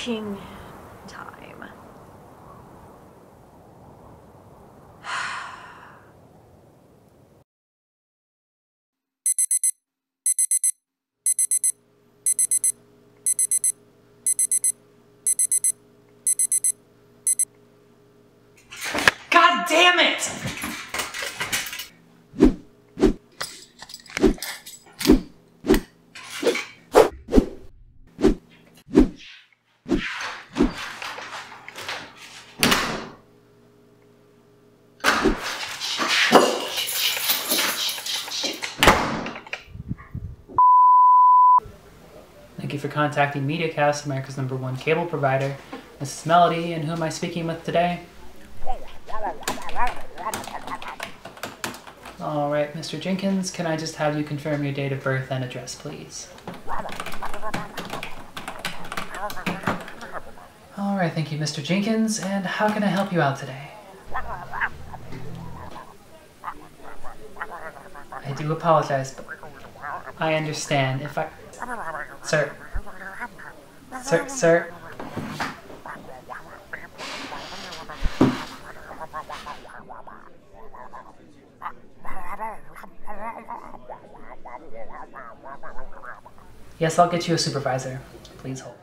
King time. God damn it! Thank you for contacting MediaCast, America's #1 cable provider. This is Melody, and who am I speaking with today? Alright, Mr. Jenkins, can I just have you confirm your date of birth and address, please? Alright, thank you, Mr. Jenkins, and how can I help you out today? I do apologize, but I understand if I... Sir. Sir. Yes, I'll get you a supervisor. Please hold.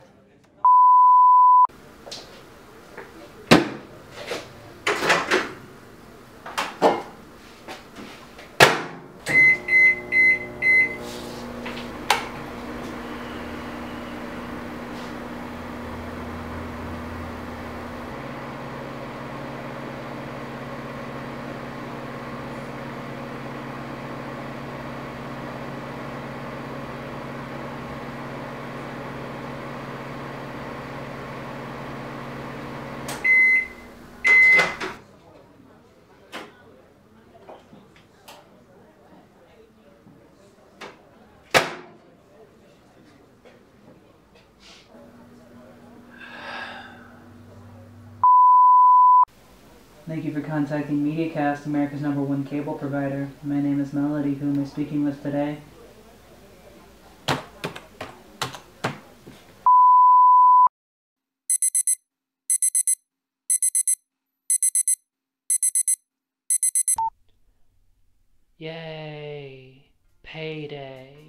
Thank you for contacting MediaCast, America's #1 cable provider. My name is Melody. Who am I speaking with today? Yay! Payday!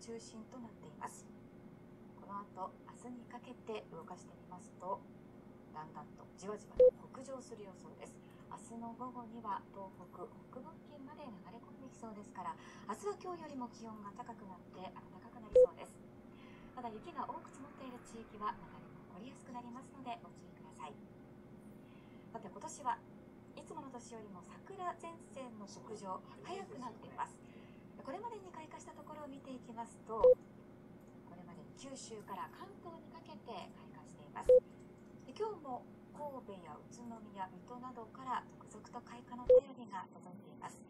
中心となっています。この後、明日にかけて動かしてみますと、だんだんとじわじわと北上する予想です。明日の午後には東北北部付近まで流れ込んできそうですから、明日は今日よりも気温が高くなって暖かくなりそうです。ただ雪が多く積もっている地域は雪崩が起こりやすくなりますのでご注意ください。さて、今年はいつもの年よりも桜前線の北上早くなっています。これまでに開花したところを見ていきますと、これまでに九州から関東にかけて開花しています。今日も神戸や宇都宮、水戸などから続々と開花の便りが届いています。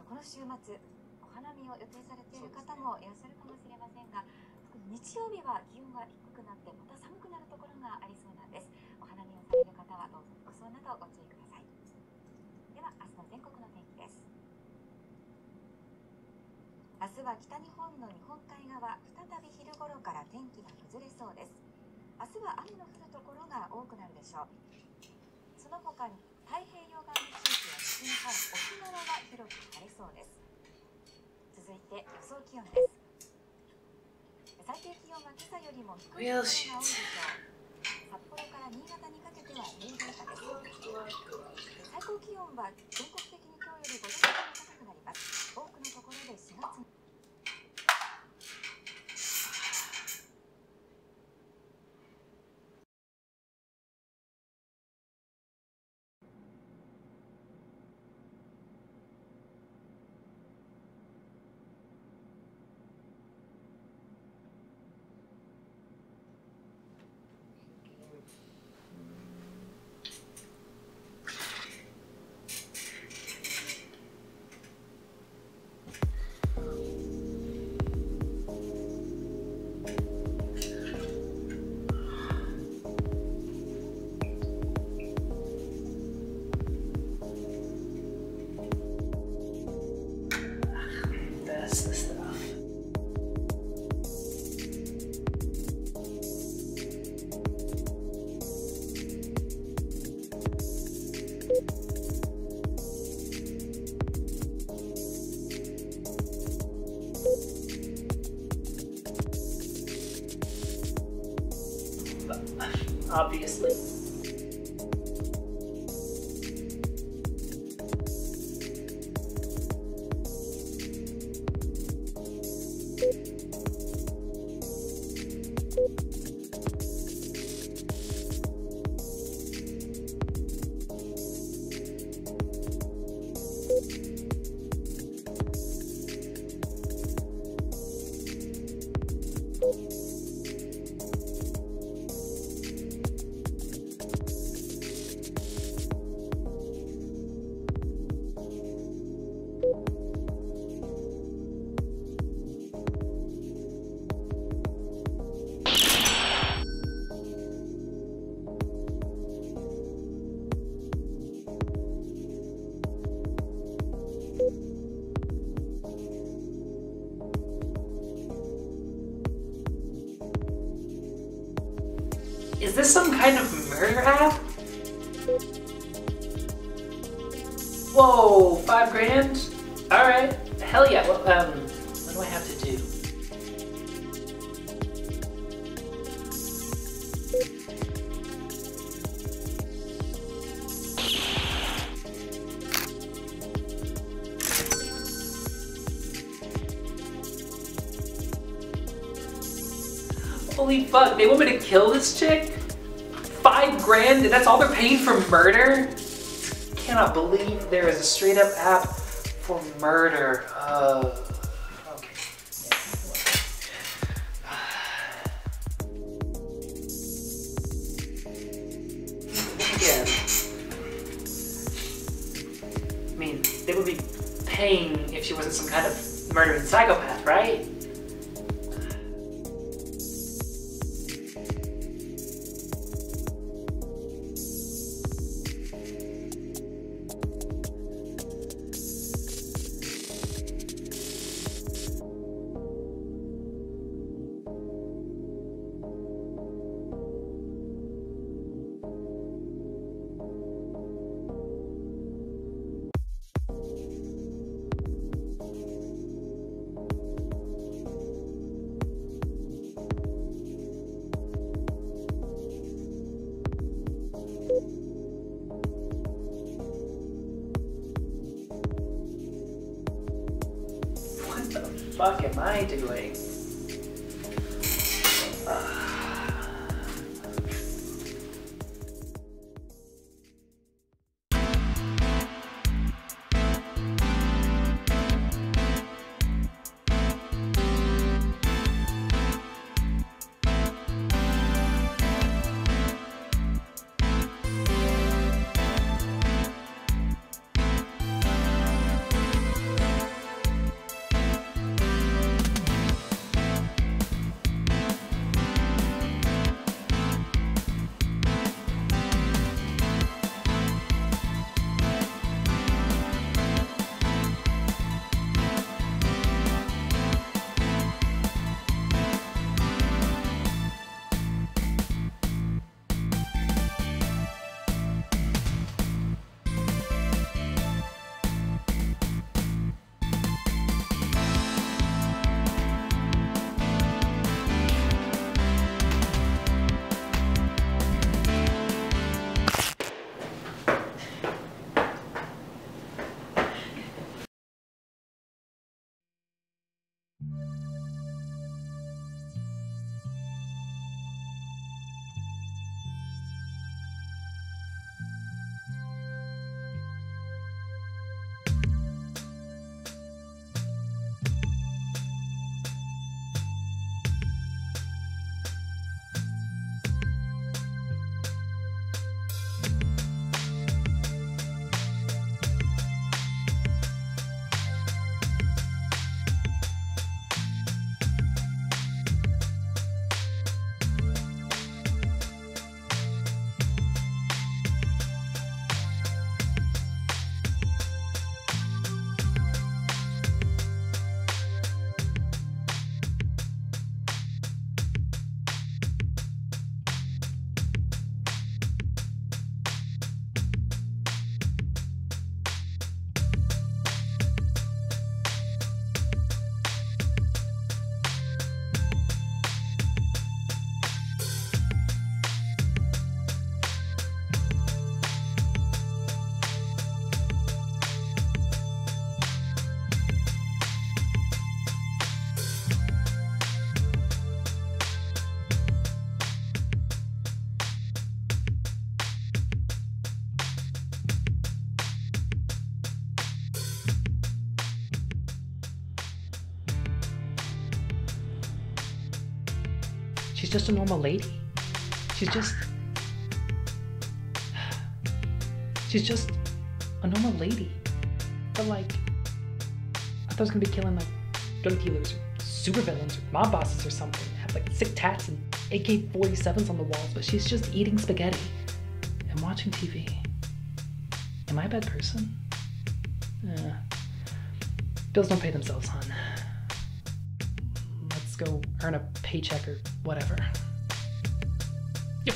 この週末、お花見を予定されている方もいらっしゃるかもしれませんが、特に日曜日は気温が低くなってまた寒くなるところがありそうなんです。お花見をされる方はどうぞ服装などご注意ください。では明日の全国の天気です。明日は北日本の日本海側、再び昼頃から天気が崩れそうです。明日は雨の降るところが多くなるでしょう。その他に太平洋側の地域や西日本、沖縄は広く晴れそうです。続いて予想気温です。最低気温は今朝よりも低いところが多いでしょう。札幌から新潟にかけては0度以下です。最高気温は全国的に今日より5度以上高くなります。多くのところで4月。Obviously. Is this some kind of murder app? Whoa, $5,000? Alright, hell yeah. Well, what do I have to do? Holy fuck, they want me to kill this chick? $5,000? That's all they're paying for murder? Cannot believe there is a straight up app for murder. Okay. Again. I mean, they would be paying if she wasn't some kind of murdering psychopath, right? fuck am I doing? She's just a normal lady. She's just a normal lady. But like, I thought I was gonna be killing like drug dealers or supervillains or mob bosses or something. Have like sick tats and AK-47s on the walls, but she's just eating spaghetti and watching TV. Am I a bad person? Bills don't pay themselves, hon. Let's go earn a paycheck or whatever. Yep.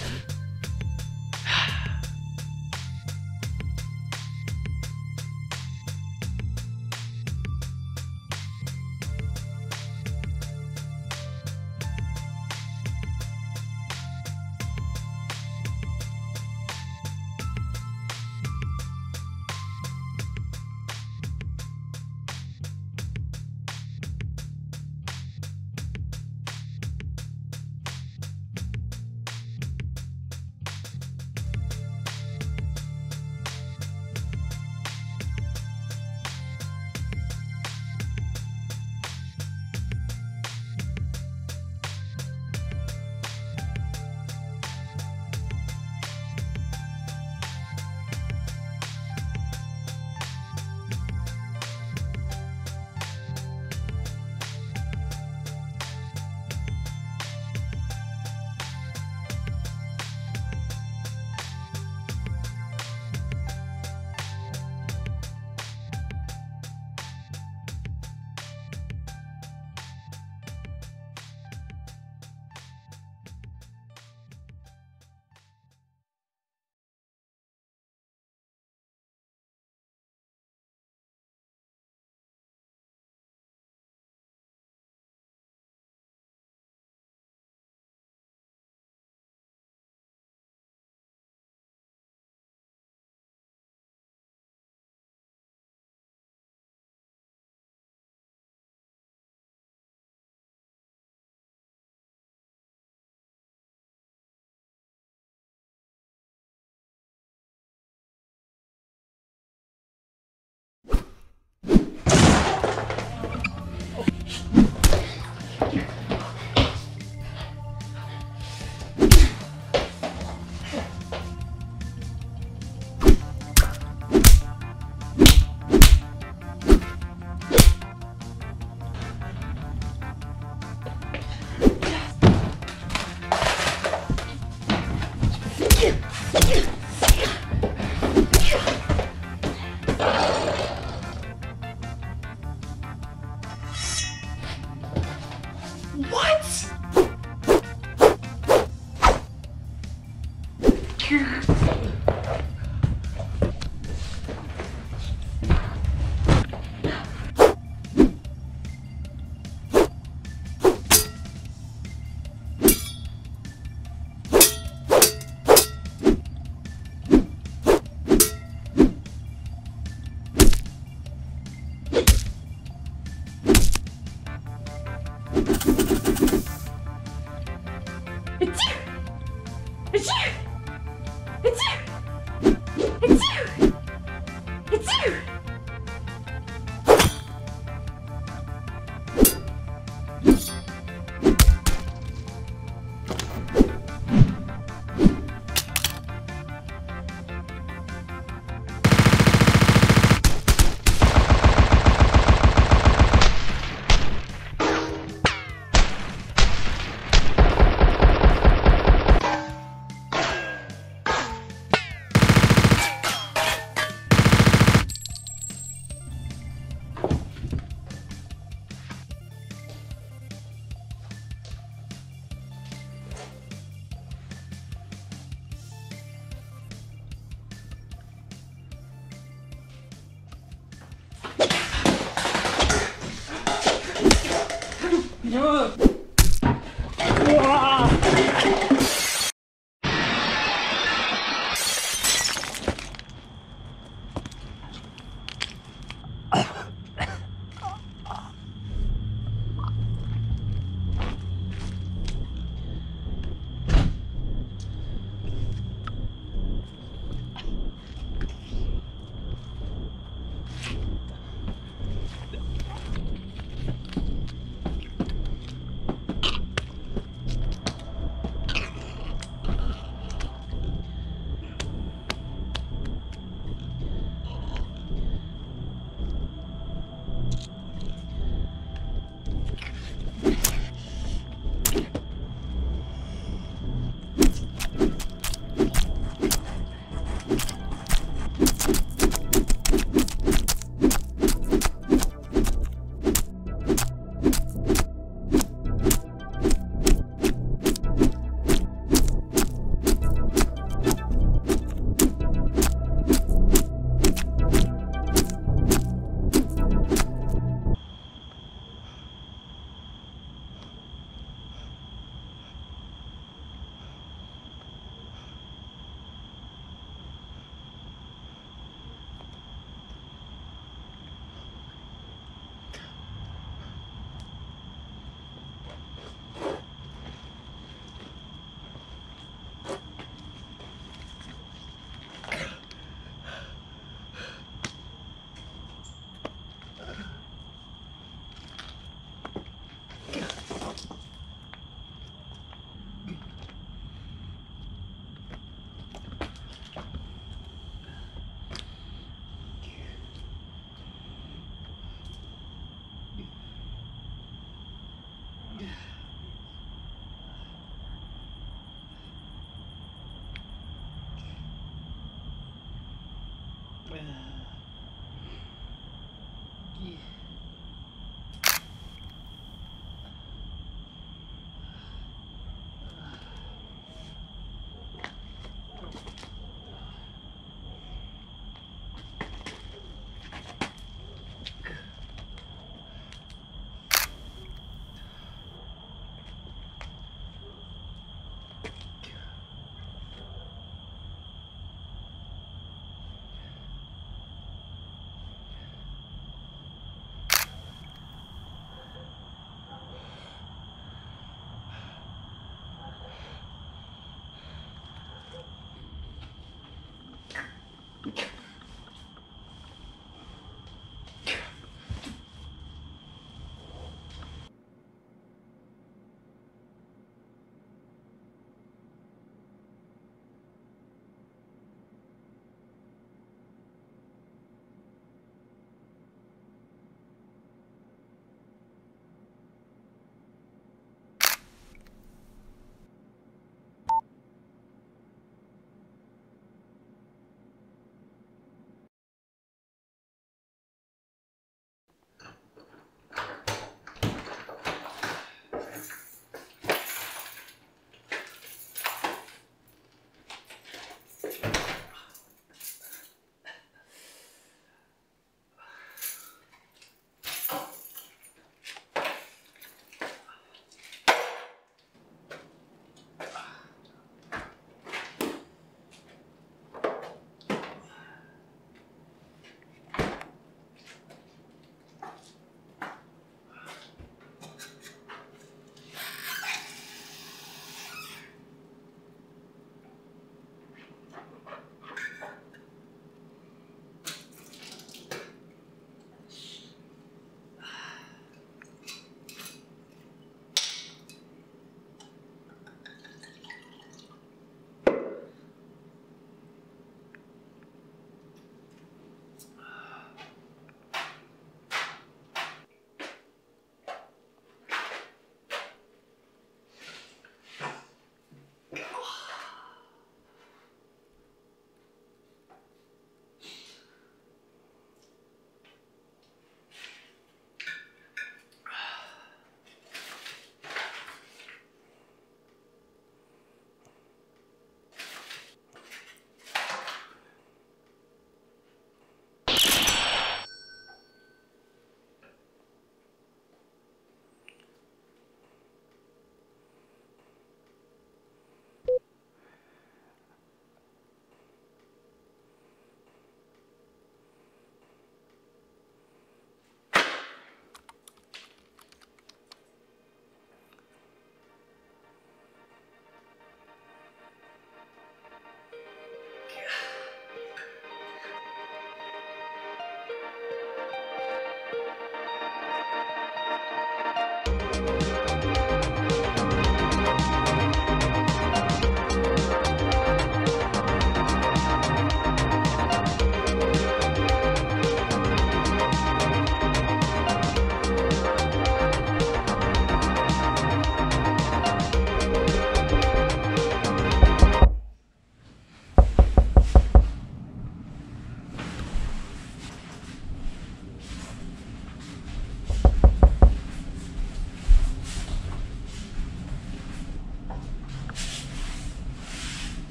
What?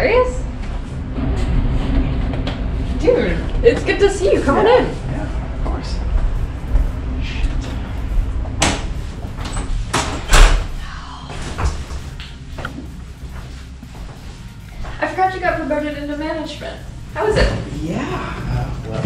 Darius? Dude, it's good to see you. Come on in. Yeah, of course. I forgot you got promoted into management. How is it? Yeah, well,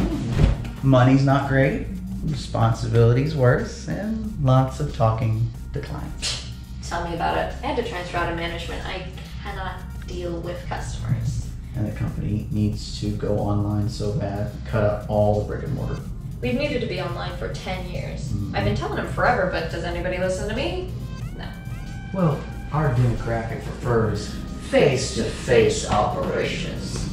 money's not great, responsibilities worse, and lots of talking to clients. Tell me about it. I had to transfer out of management. I cannot deal with customers. And the company needs to go online so bad, cut out all the brick and mortar. We've needed to be online for 10 years. Mhm. I've been telling them forever, but does anybody listen to me? No. Well, our demographic prefers face-to-face operations.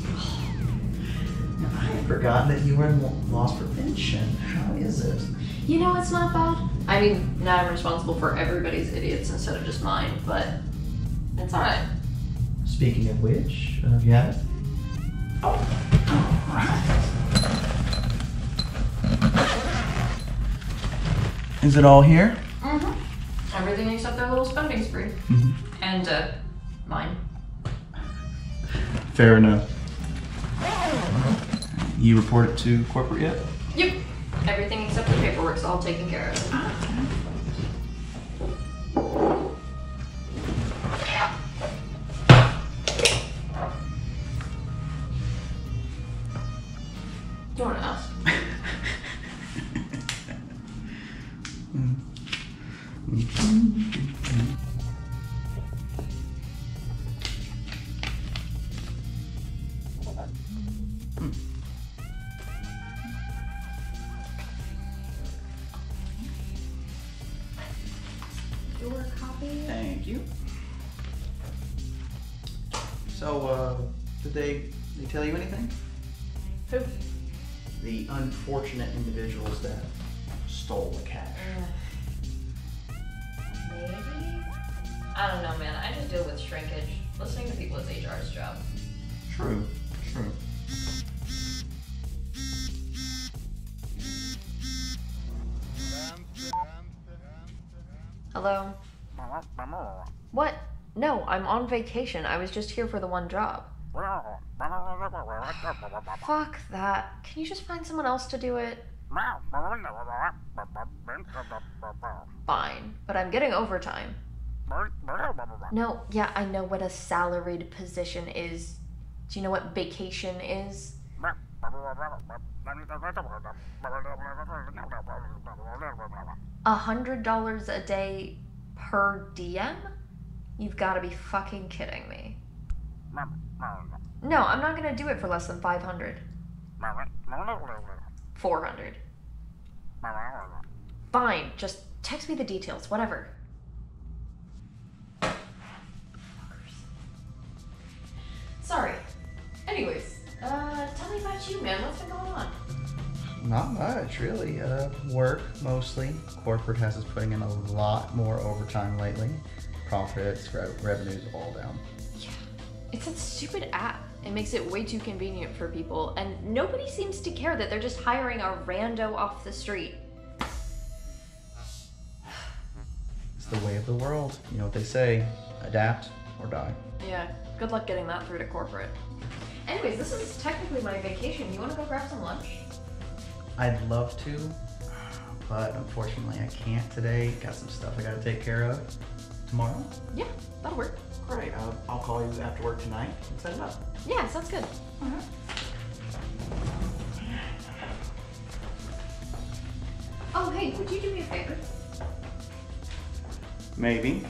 I had forgotten that you were in loss prevention. How is it? You know, it's not bad. I mean, now I'm responsible for everybody's idiots instead of just mine, but it's alright. Speaking of which, you have it? Oh, all right. Is it all here? Mm-hmm. Everything except their little spending spree. Mm-hmm. And, mine. Fair enough. You report it to corporate yet? Yep. Everything except the paperwork's all taken care of. Do you want to ask? Your copy? Thank you. So, did they tell you anything? Who? The unfortunate individuals that stole the cash. Maybe? I don't know, man. I just deal with shrinkage. Listening to people is HR's job. True, true. Hello? What? No, I'm on vacation. I was just here for the one job. Fuck that. Can you just find someone else to do it? Fine, but I'm getting overtime. No, yeah, I know what a salaried position is. Do you know what vacation is? $100 a day per DM? You've got to be fucking kidding me. No, I'm not gonna do it for less than 500. 400. Fine, just text me the details, whatever. Sorry. Anyways, tell me about you, man. What's been going on? Not much, really. Work, mostly. Corporate has us putting in a lot more overtime lately. Profits, revenues, all down. Yeah. It's that stupid app. It makes it way too convenient for people, and nobody seems to care that they're just hiring a rando off the street. It's the way of the world. You know what they say, adapt or die. Yeah, good luck getting that through to corporate. Anyways, this is technically my vacation. You want to go grab some lunch? I'd love to, but unfortunately I can't today. Got some stuff I gotta take care of. Tomorrow? Yeah, that'll work. Great, I'll call you after work tonight and set it up. Yeah, sounds good. Oh, hey, would you do me a favor? Maybe.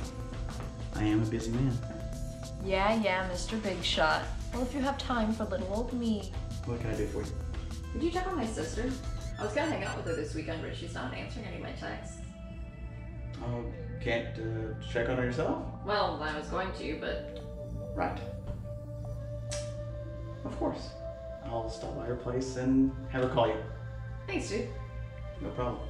I am a busy man. Yeah, Mr. Big Shot. Well, if you have time for little old me. What can I do for you? Would you check on my sister? I was gonna hang out with her this weekend, but she's not answering any of my texts. Oh, can't check on her yourself? Well, I was going to, but... Right. Of course. I'll stop by her place and have her call you. Thanks, dude. No problem.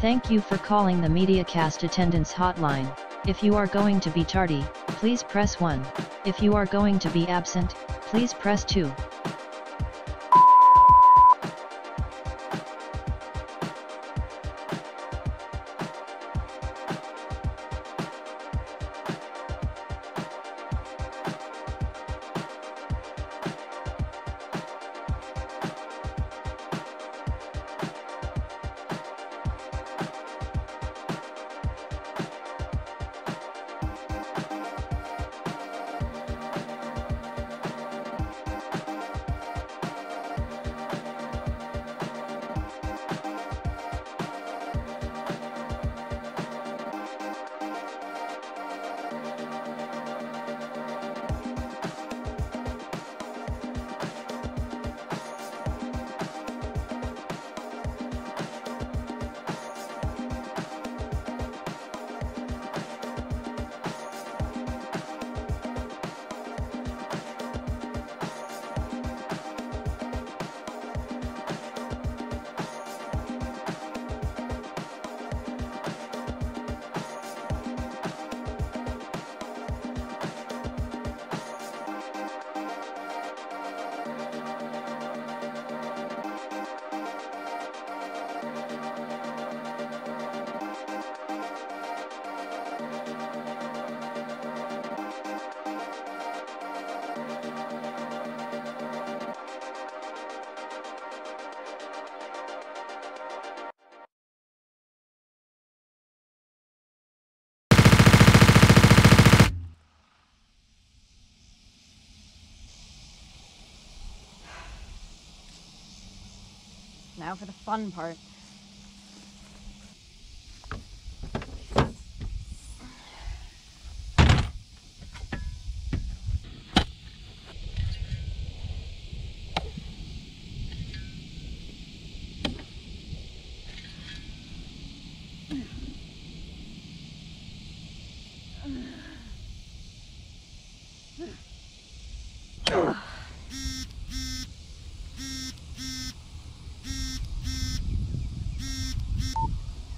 Thank you for calling the MediaCast attendance hotline. If you are going to be tardy, please press 1. If you are going to be absent, please press 2. Now for the fun part.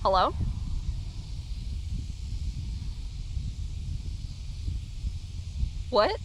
Hello? What?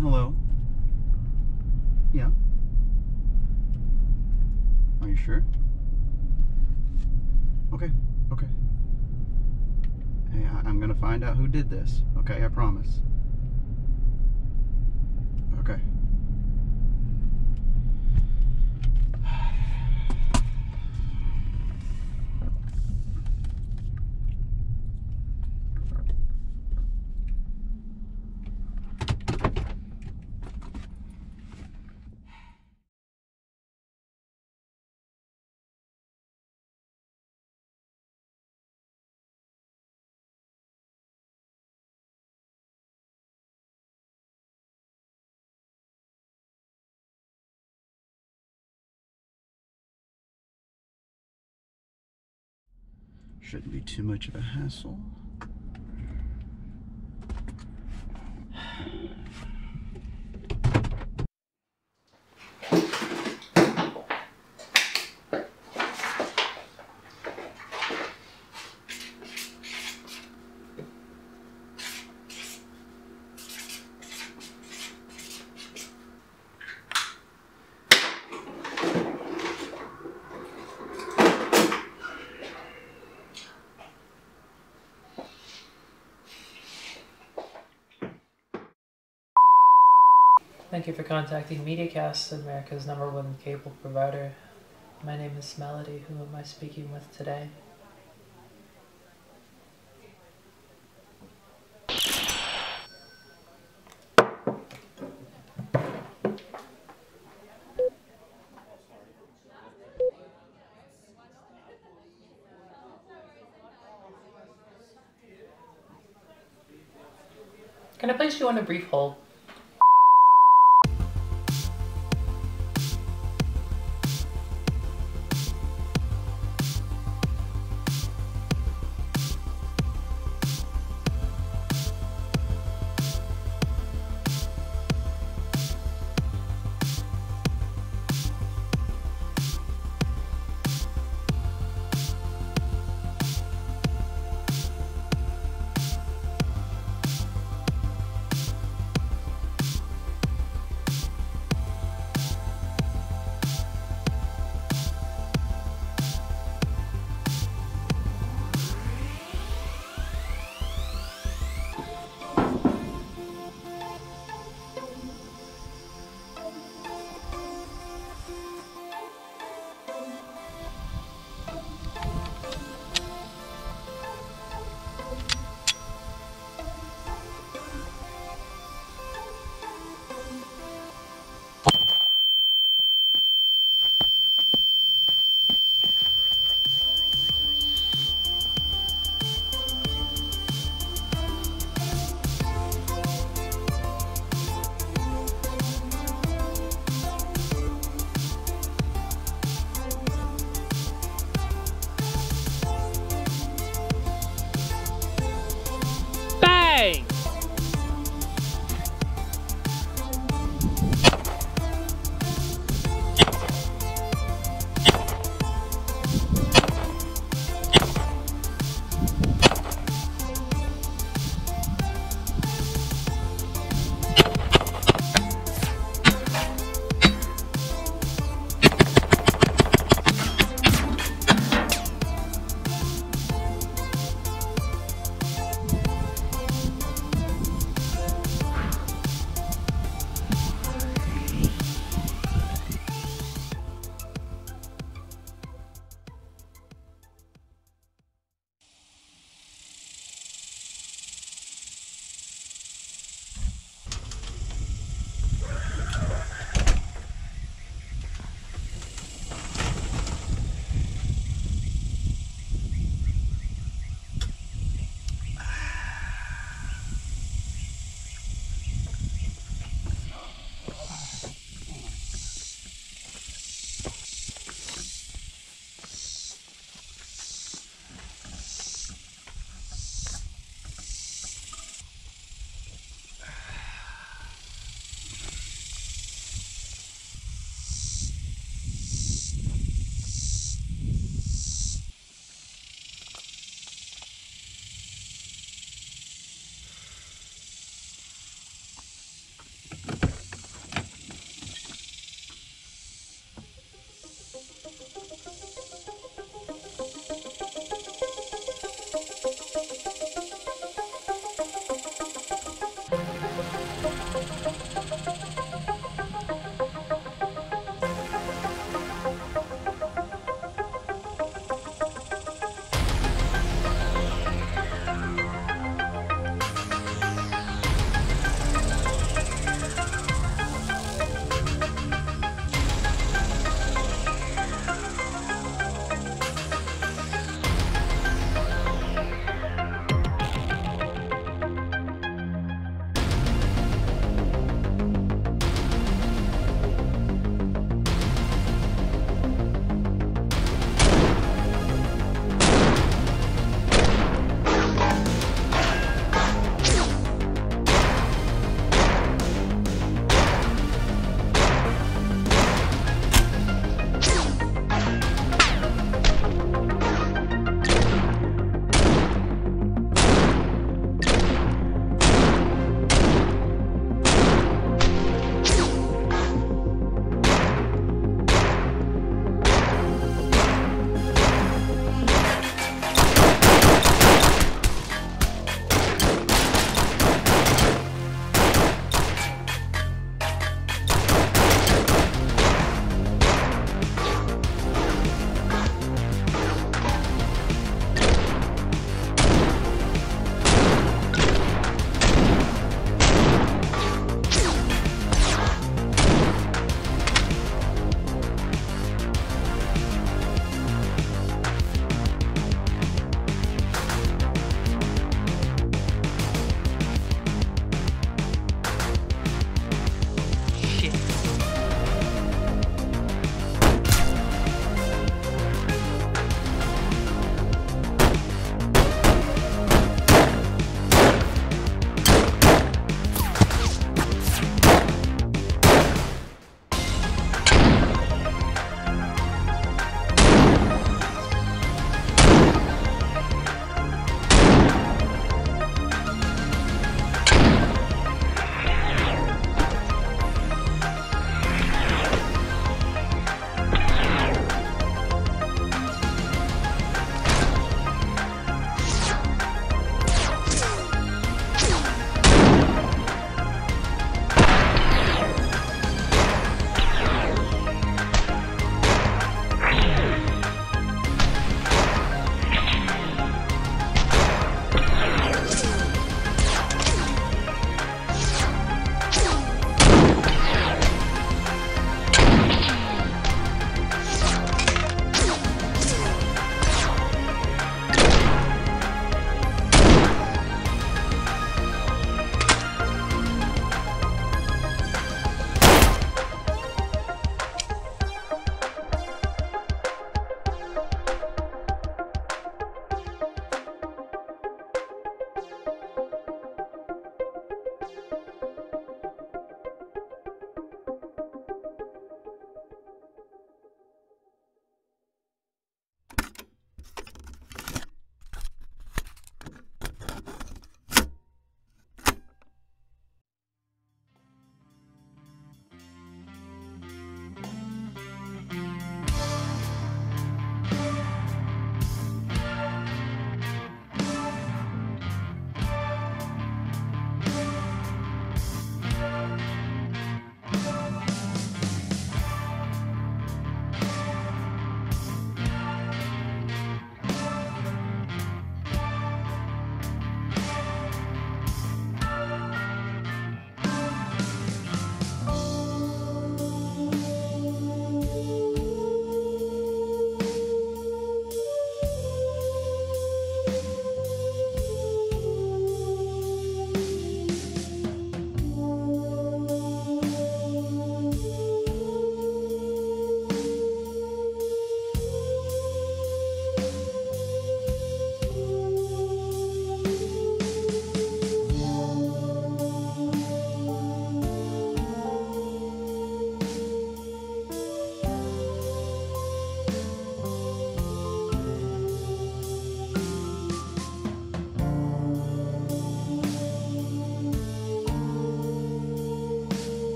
Hello? Yeah? Are you sure? Okay, okay. Hey, I'm gonna find out who did this, okay? I promise. Okay. Shouldn't be too much of a hassle. Thank you for contacting MediaCast, America's #1 cable provider. My name is Melody. Who am I speaking with today? Can I place you on a brief hold?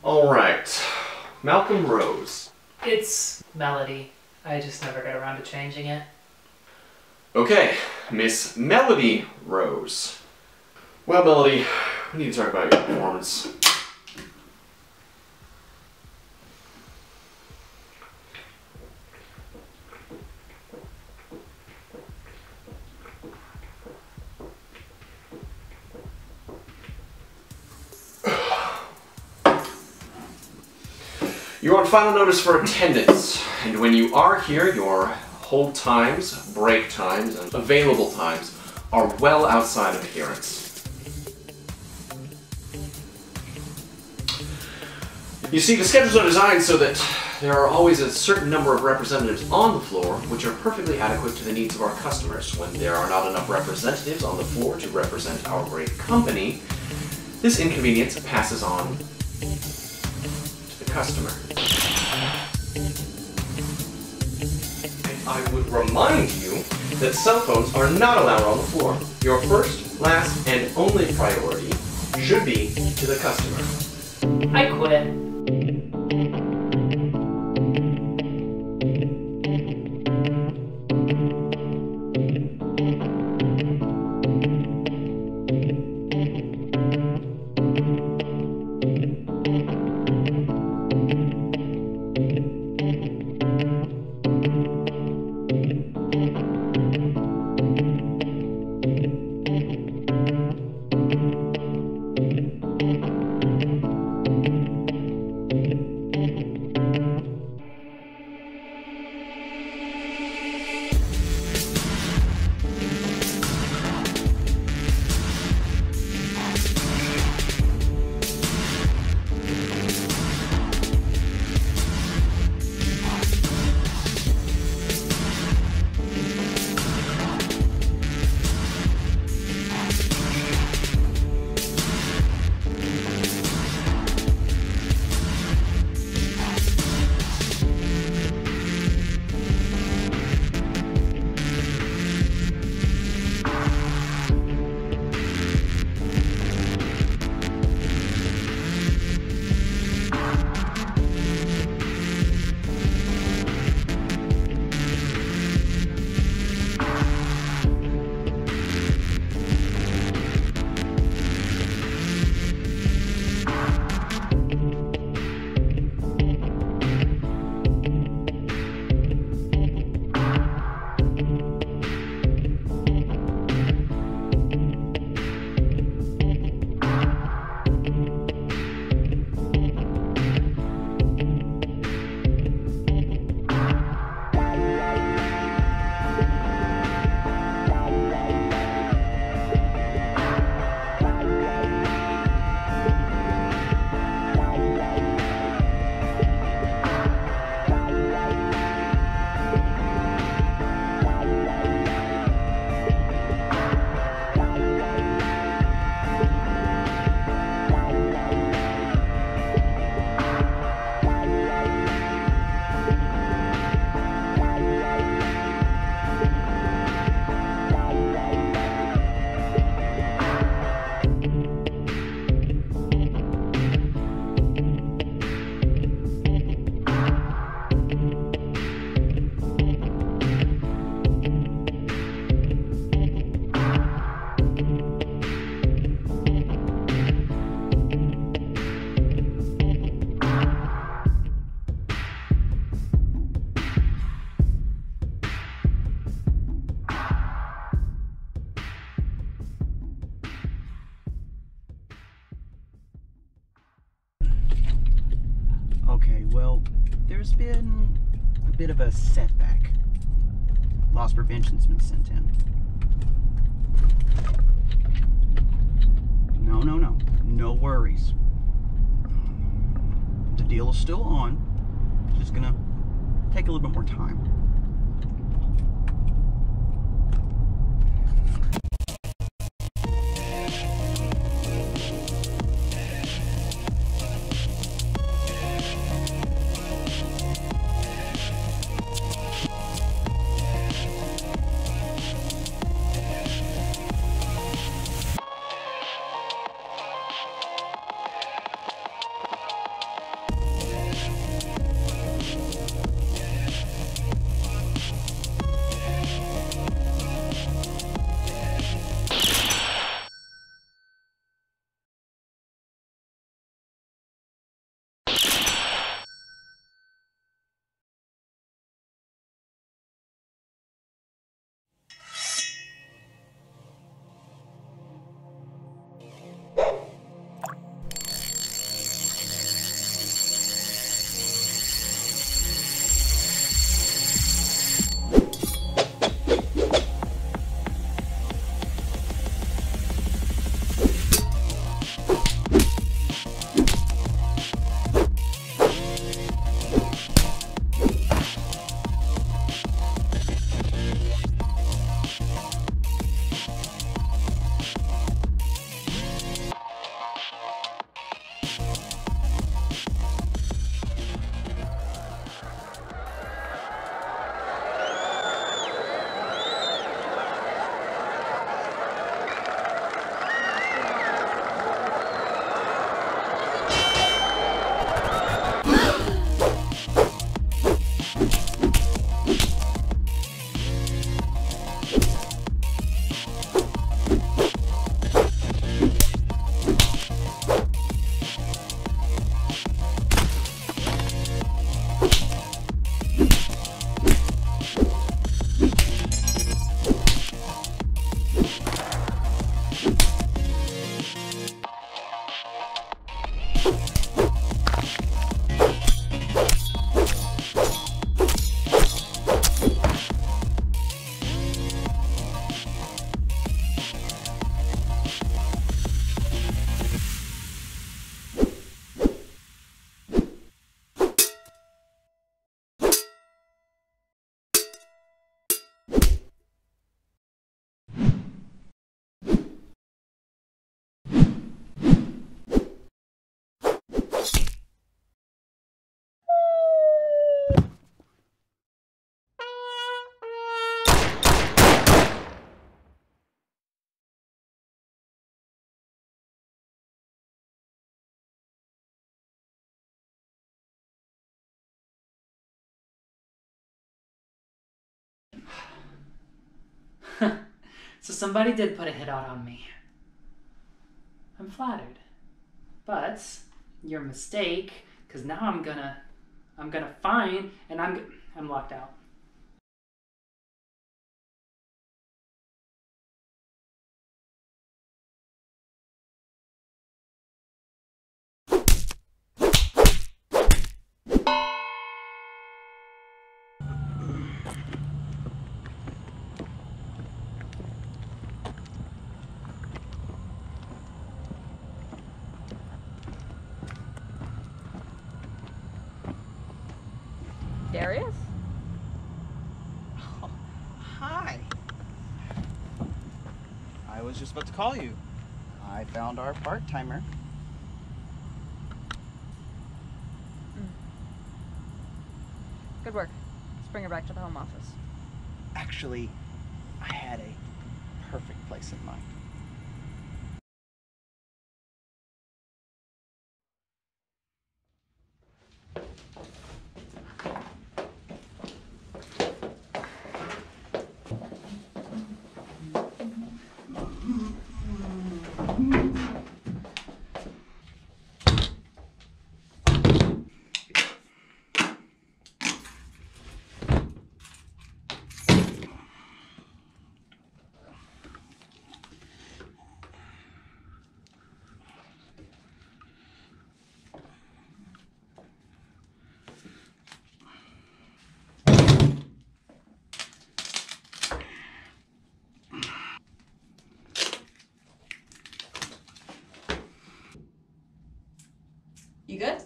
All right. Malcolm Rose. It's Melody. I just never got around to changing it. Okay, Miss Melody Rose. Well, Melody, we need to talk about your performance. You're on final notice for attendance, and when you are here, your hold times, break times, and available times are well outside of adherence. You see, the schedules are designed so that there are always a certain number of representatives on the floor, which are perfectly adequate to the needs of our customers. When there are not enough representatives on the floor to represent our great company, this inconvenience passes on to the customer. And I would remind you that cell phones are not allowed on the floor. Your first, last, and only priority should be to the customer. I quit. Well, there's been a bit of a setback. Loss prevention's been sent in. No worries. The deal is still on. It's just gonna take a little bit more time. So somebody did put a hit out on me. I'm flattered. But your mistake, because now I'm gonna find, and I'm locked out. Darius? Oh, hi. I was just about to call you. I found our part-timer. Good work. Let's bring her back to the home office. Actually, I had a perfect place in mind. You good?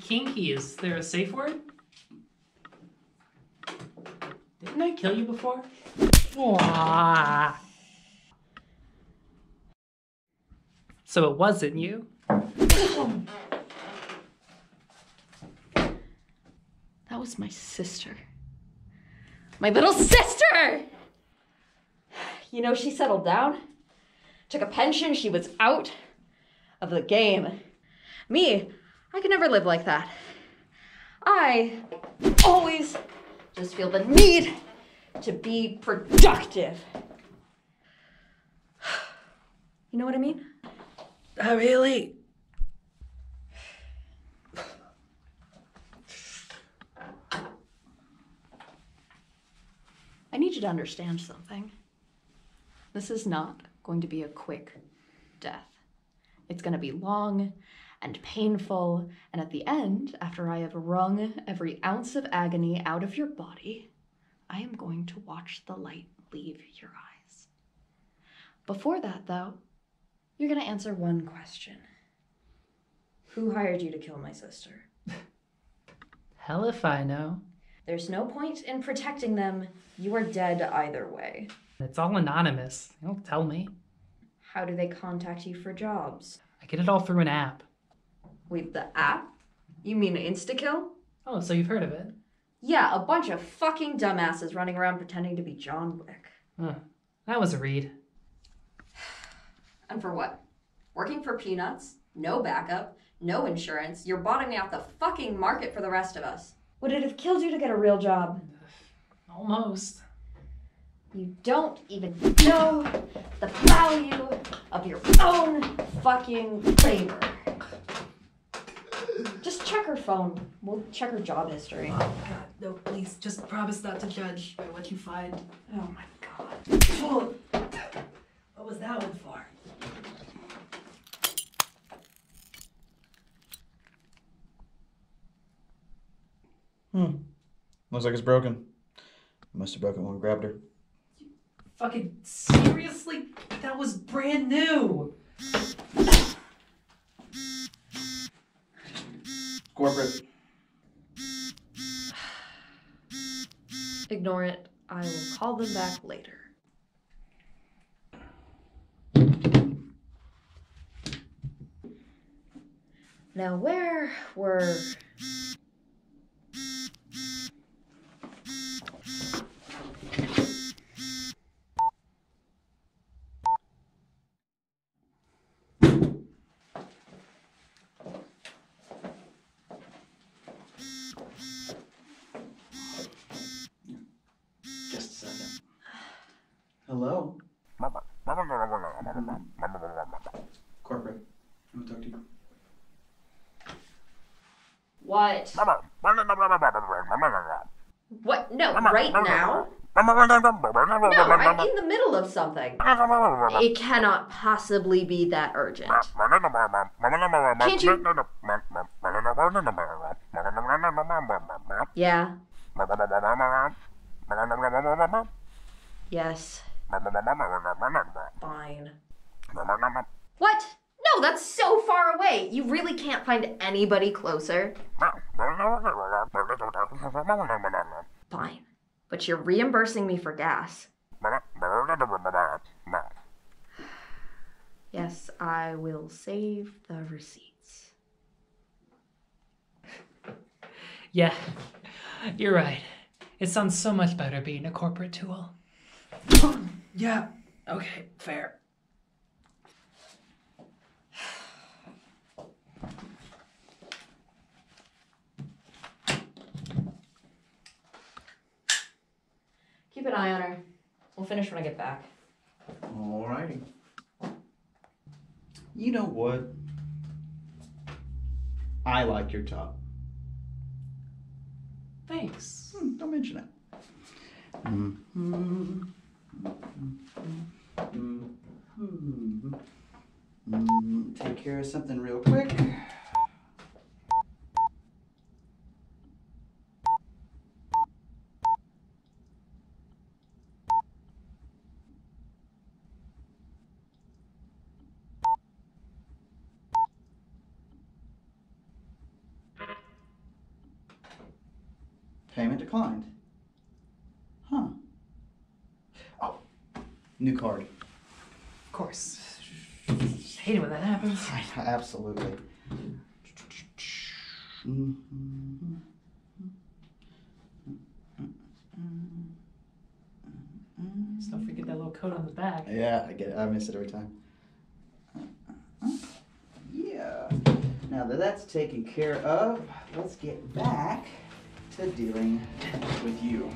Kinky, is there a safe word? Didn't I kill you before? Wah. So it wasn't you. That was my sister. My little sister! You know, she settled down, took a pension, she was out of the game. Me, I could never live like that. I always just feel the need to be productive. You know what I mean? Oh, really? I need you to understand something. This is not going to be a quick death. It's going to be long and painful, and at the end, after I have wrung every ounce of agony out of your body, I am going to watch the light leave your eyes. Before that, though, you're going to answer one question. Who hired you to kill my sister? Hell if I know. There's no point in protecting them. You are dead either way. It's all anonymous. They don't tell me. How do they contact you for jobs? I get it all through an app. Wait, the app? You mean InstaKill? Oh, so you've heard of it? Yeah, a bunch of fucking dumbasses running around pretending to be John Wick. That was a read. And for what? Working for peanuts? No backup? No insurance? You're bottoming out the fucking market for the rest of us. Would it have killed you to get a real job? Almost. You don't even know the value of your own fucking labor. Just check her phone. We'll check her job history. Oh, God. No, please. Just promise not to judge by what you find. Oh, my God. Oh, what was that one for? Looks like it's broken. Must have broken when we grabbed her. Fucking seriously? That was brand new. Corporate. Ignore it. I will call them back later. Now, where were... Just a second. Hello? Corporate. I want to talk to you. What? What? No, right now? No, I'm in the middle of something. It cannot possibly be that urgent. Can't you? Yeah. Yes. Fine. What? No, that's so far away. You really can't find anybody closer. Fine. But you're reimbursing me for gas. Yes, I will save the receipts. Yeah, you're right. It sounds so much better being a corporate tool. Yeah, okay, fair. Keep an eye on her. We'll finish when I get back. Alrighty. You know what? I like your top. Thanks. Don't mention it. Take care of something real quick. Payment declined. Huh. Oh, new card. Of course. hate it when that happens. Absolutely. Just don't forget that little coat on the back. Yeah, I get it. I miss it every time. Yeah. Now that that's taken care of, let's get back to dealing with you.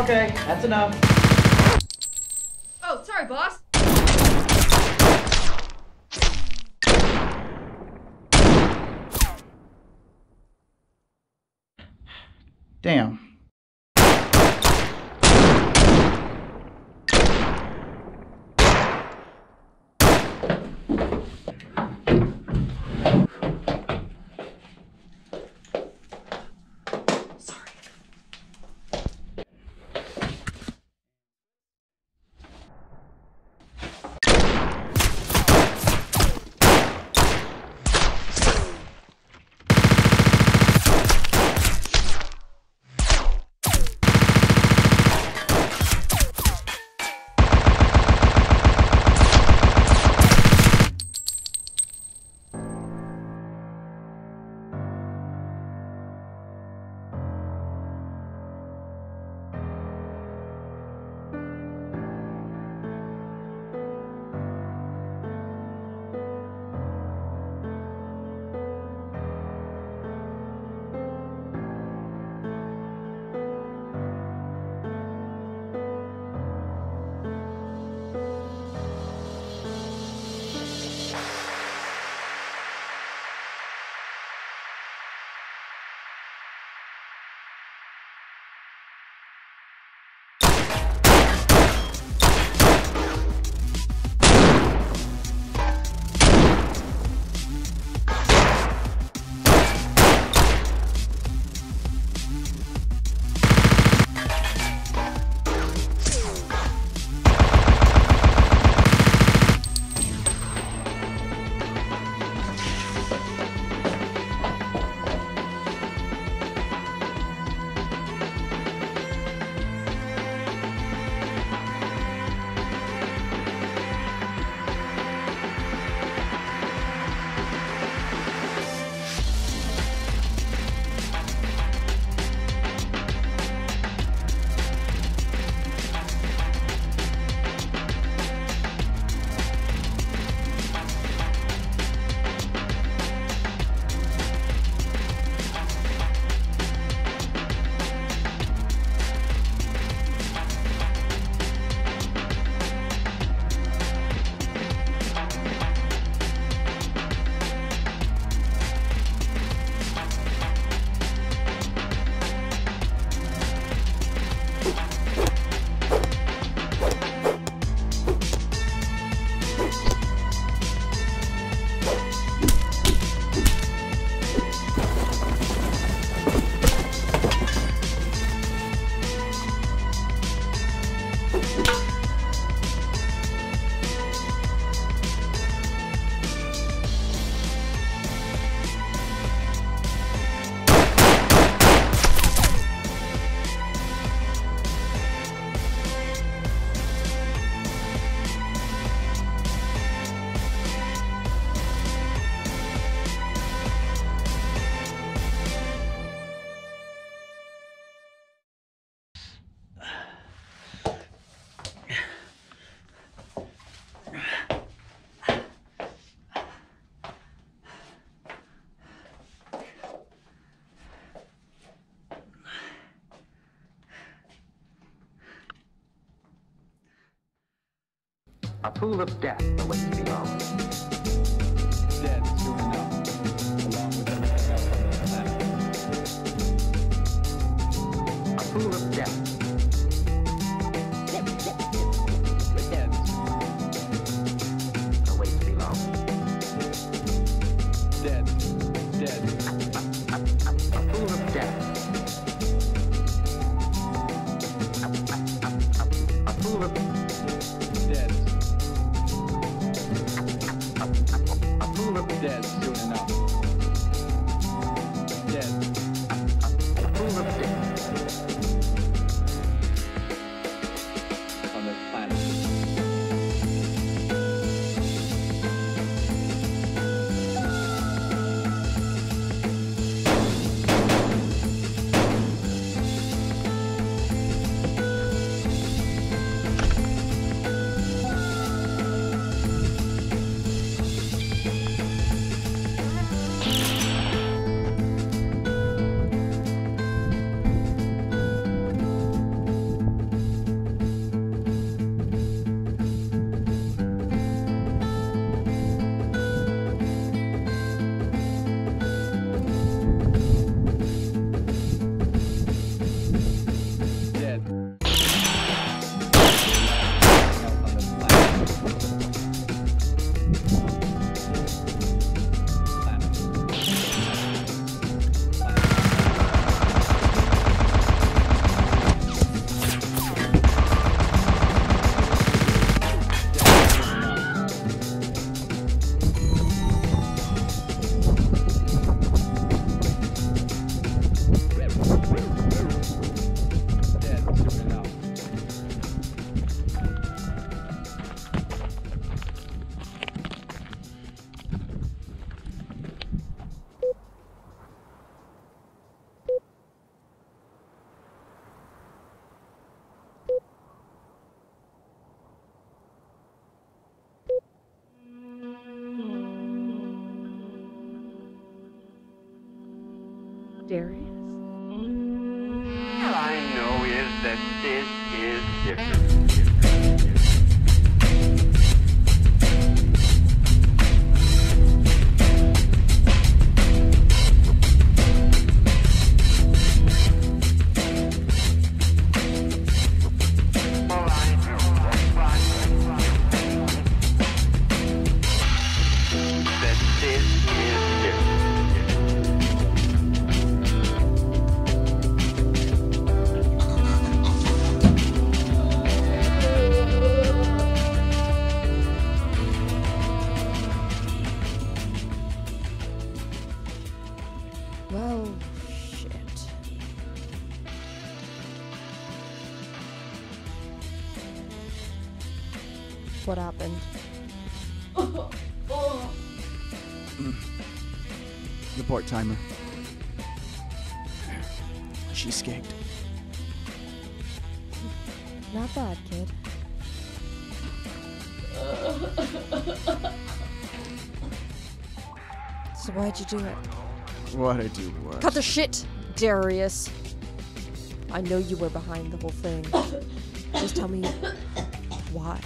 Okay. That's enough. Oh, sorry, boss. Damn. A pool of death awaits below. Dead soon enough, along with everything else on this planet. A pool of death. Dead. Awaits below. Dead. Dead. A pool of death. A pool of Dead. a pool of Dead soon enough. Dead. a pool of death. On this planet. Dead. Else on this Dead soon enough. Darius? All I know is that this is different. All I know that this is different. Well, shit. What happened? The part-timer. She escaped. Not bad, kid. So why'd you do it? What'd I do what? Cut the shit, Darius. I know you were behind the whole thing. Just tell me why.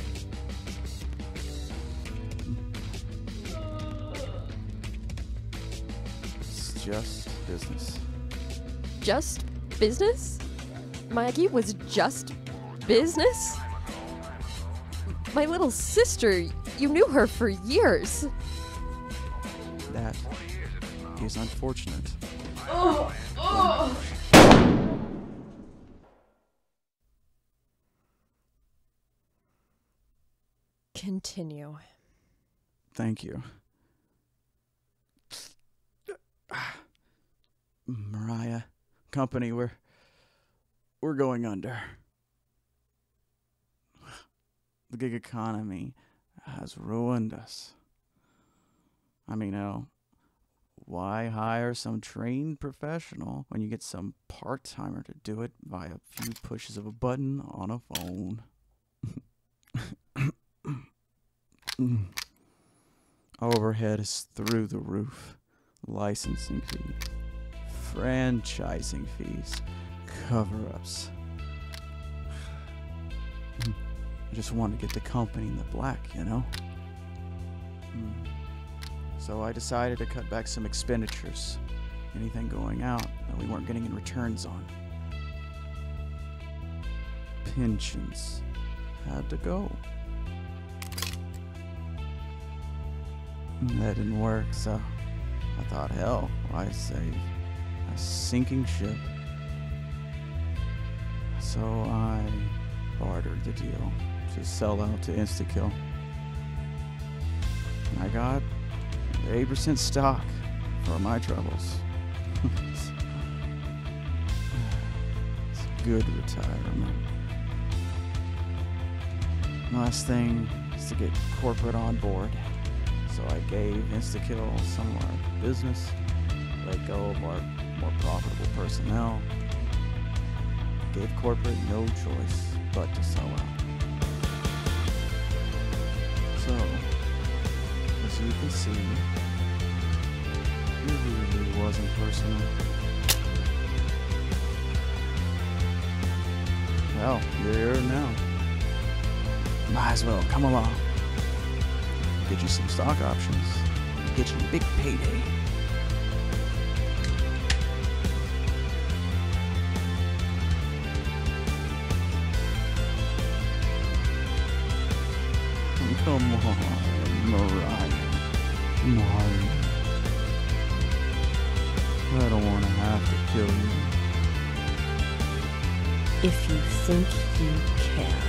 It's just business. Just business? Maggie was just business? My little sister, you knew her for years. That is unfortunate. Continue. Thank you. Mariah, company, we're going under. The gig economy has ruined us. I mean, why hire some trained professional when you get some part-timer to do it via a few pushes of a button on a phone? Overhead is through the roof. Licensing fee, franchising fees, cover-ups. I just wanted to get the company in the black, you know? So I decided to cut back some expenditures. Anything going out that we weren't getting in returns on. Pensions had to go. That didn't work, so I thought, hell, why save a sinking ship? So I bartered the deal to sell out to Instakill. And I got 8% stock for my troubles. It's a good retirement. Last thing is to get corporate on board. So I gave Instakill some of our business, let go of our more profitable personnel, gave corporate no choice but to sell out. So, as you can see, it really wasn't personal. Well, you're here now. Might as well come along. Get you some stock options. Get you a big payday. Come on, Mariah. Mariah. I don't want to have to kill you. If you think you can.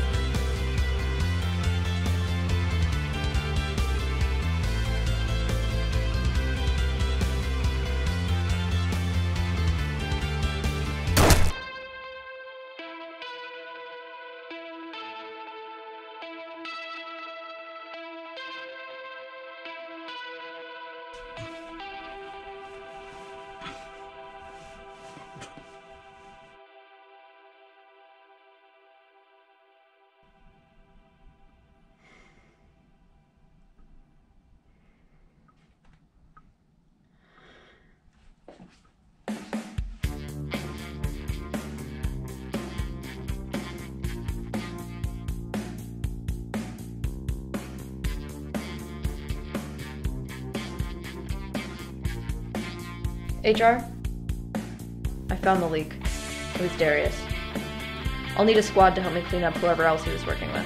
HR? I found the leak. It was Darius. I'll need a squad to help me clean up whoever else he was working with.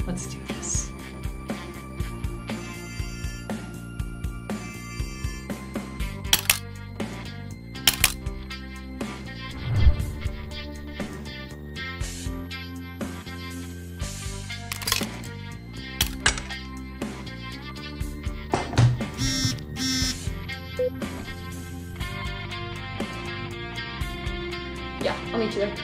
Let's do this. Yeah, I'll meet you there.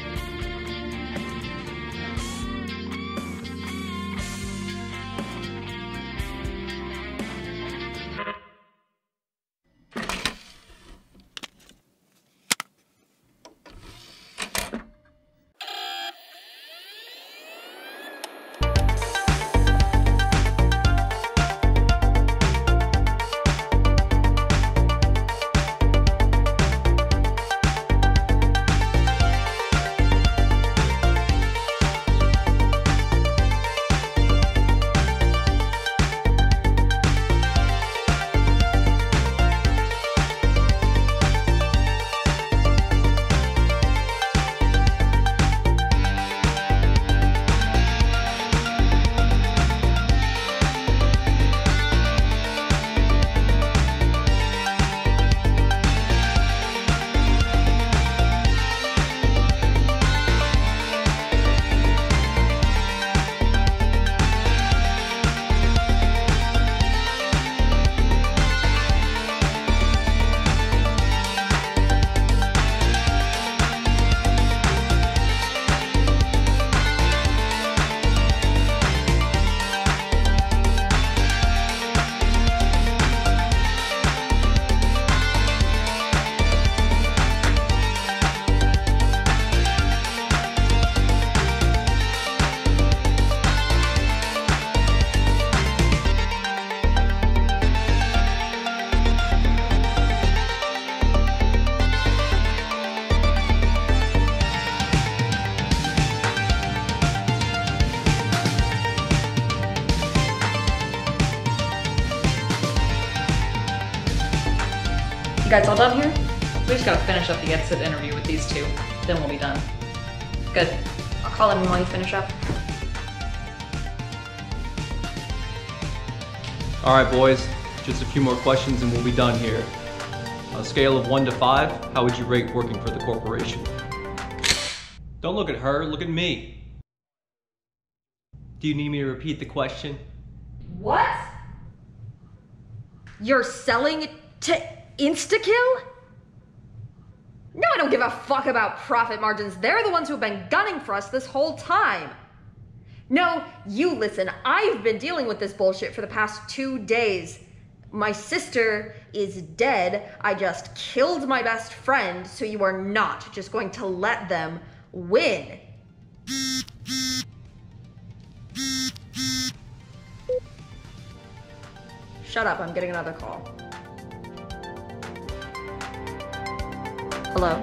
You guys all done here? We just gotta finish up the exit interview with these two, then we'll be done. Good. I'll call in while you finish up. Alright, boys. Just a few more questions and we'll be done here. On a scale of 1 to 5, how would you rate working for the corporation? Don't look at her, look at me. Do you need me to repeat the question? What? You're selling to Instakill? No, I don't give a fuck about profit margins. They're the ones who have been gunning for us this whole time. No, you listen, I've been dealing with this bullshit for the past 2 days. My sister is dead. I just killed my best friend, so you are not just going to let them win. Shut up, I'm getting another call. Hello?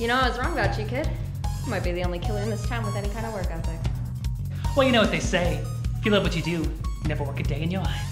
You know, I was wrong about you, kid. You might be the only killer in this town with any kind of work ethic. Well, you know what they say. If you love what you do, you never work a day in your life.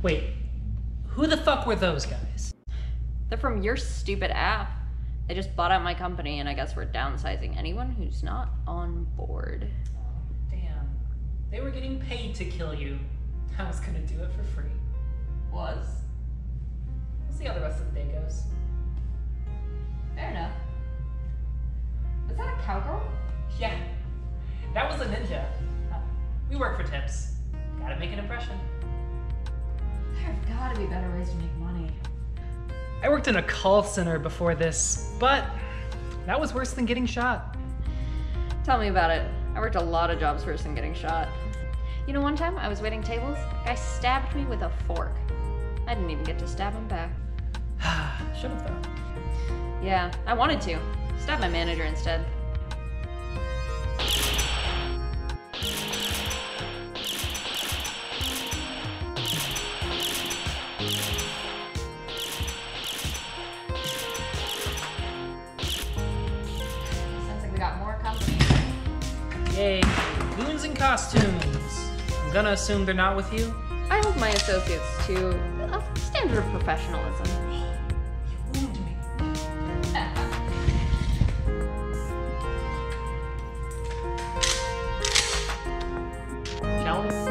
Wait, who the fuck were those guys? They're from your stupid app. They just bought out my company, and I guess we're downsizing anyone who's not on board. Oh, damn. They were getting paid to kill you. I was gonna do it for free. Was. We'll see how the rest of the day goes. Fair enough. Was that a cowgirl? Yeah, that was a ninja. We work for tips. Gotta make an impression. There have gotta be better ways to make money. I worked in a call center before this, but that was worse than getting shot. Tell me about it. I worked a lot of jobs worse than getting shot. You know, one time I was waiting tables, a guy stabbed me with a fork. I didn't even get to stab him back. Should've though. Yeah, I wanted to. Stab my manager instead. Sounds like we got more company. Yay, goons in costumes. I'm gonna assume they're not with you. I hold my associates to a standard of professionalism. You wound me. Shall we?